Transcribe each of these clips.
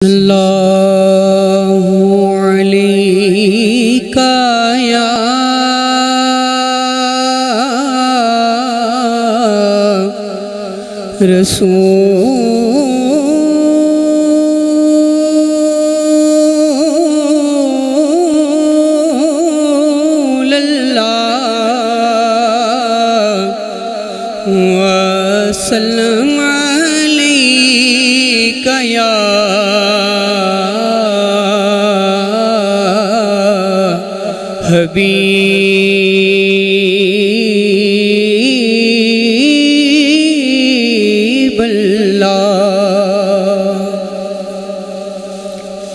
اللہ علیکہ یا رسول اللہ وسلم علیکہ یا حبیب اللہ۔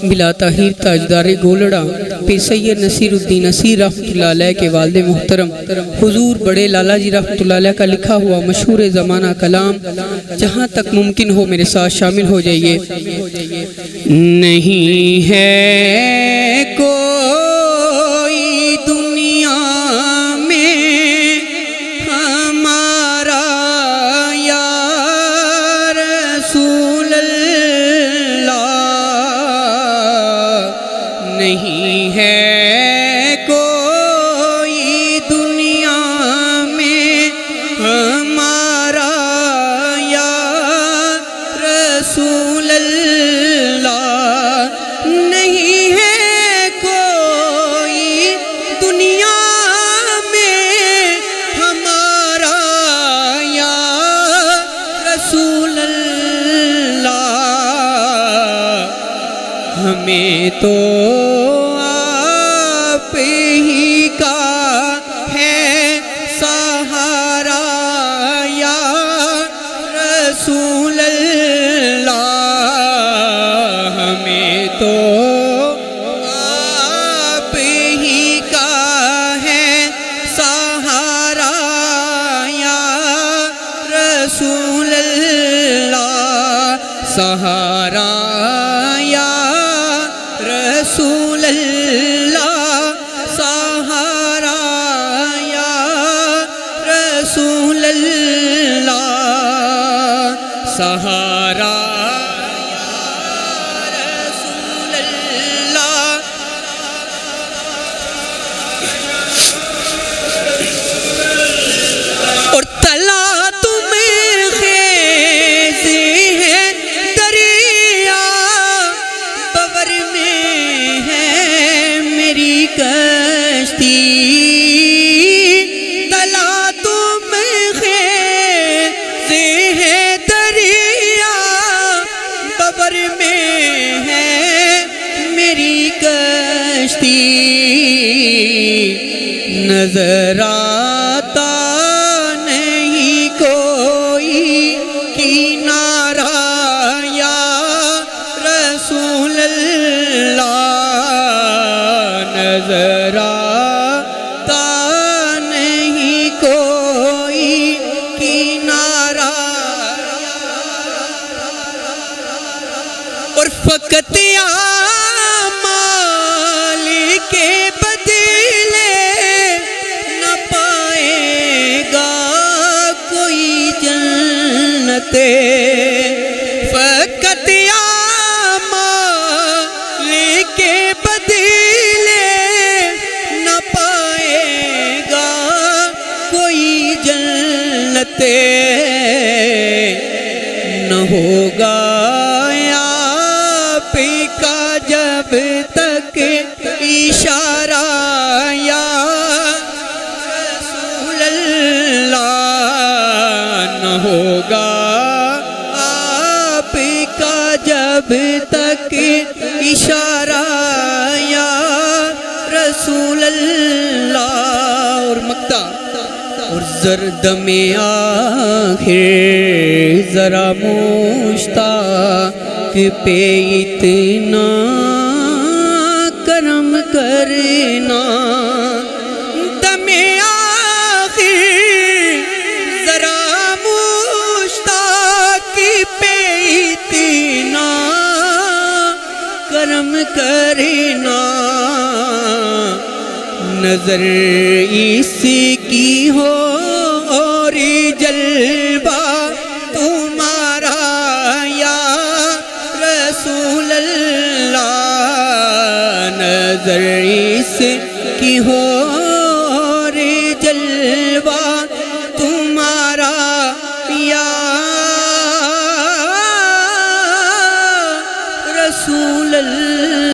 بلا تاخیر تاجدار گولڑا پیر سید نصیر الدین نصیر رحمۃ اللہ علیہ کے والد محترم حضور بڑے لالا جی رحمۃ اللہ علیہ کا لکھا ہوا مشہور زمانہ کلام جہاں تک ممکن ہو میرے ساتھ شامل ہو جائیے۔ نہیں ہے کوئی دنیا میں ہمارا یا رسول اللہ، نہیں ہے کوئی دنیا میں ہمارا یا رسول اللہ، نہیں ہے کوئی دنیا میں ہمارا یا رسول اللہ، ہمیں تو آپ ہی کا ہے سہارا یا رسول اللہ، ہمیں تو آپ ہی کا ہے سہارا یا رسول اللہ، سہارا یا رسول اللہ، سہارا یا رسول اللہ، سہارا یا رسول اللہ۔ اور تلا تمہیں خیز ہے دریا، بور میں ہے میری کشتی، تلا تمہیں خیز ہے دریا، بور میں ہے میری کشتی، نظر آتا نہیں کوئی کنارہ یا رسول اللہ، نظر آتا نہیں کوئی کنارہ، اور فقط اعمال کے بدلے نہ پائے گا کوئی جنت، فقط اعمال کے بدلے نہ پائے گا کوئی جنت، نہ ہوگا آپ کا جب تک اشارہ یا رسول اللہ، نہ ہوگا آپ کا جب تک اشارہ یا رسول اللہ۔ اور مقطع اور زرد میں آخر ذرا مشتاق پہ اتنا کرم کرنا، دم آخر ذرا مشتاق پہ اتنا کرم کرنا، نظر اس کی ہو اور جلوہ تمہارا یا رسول اللہ۔ جس کی ہو رے جلوہ تمہارا یا رسول اللہ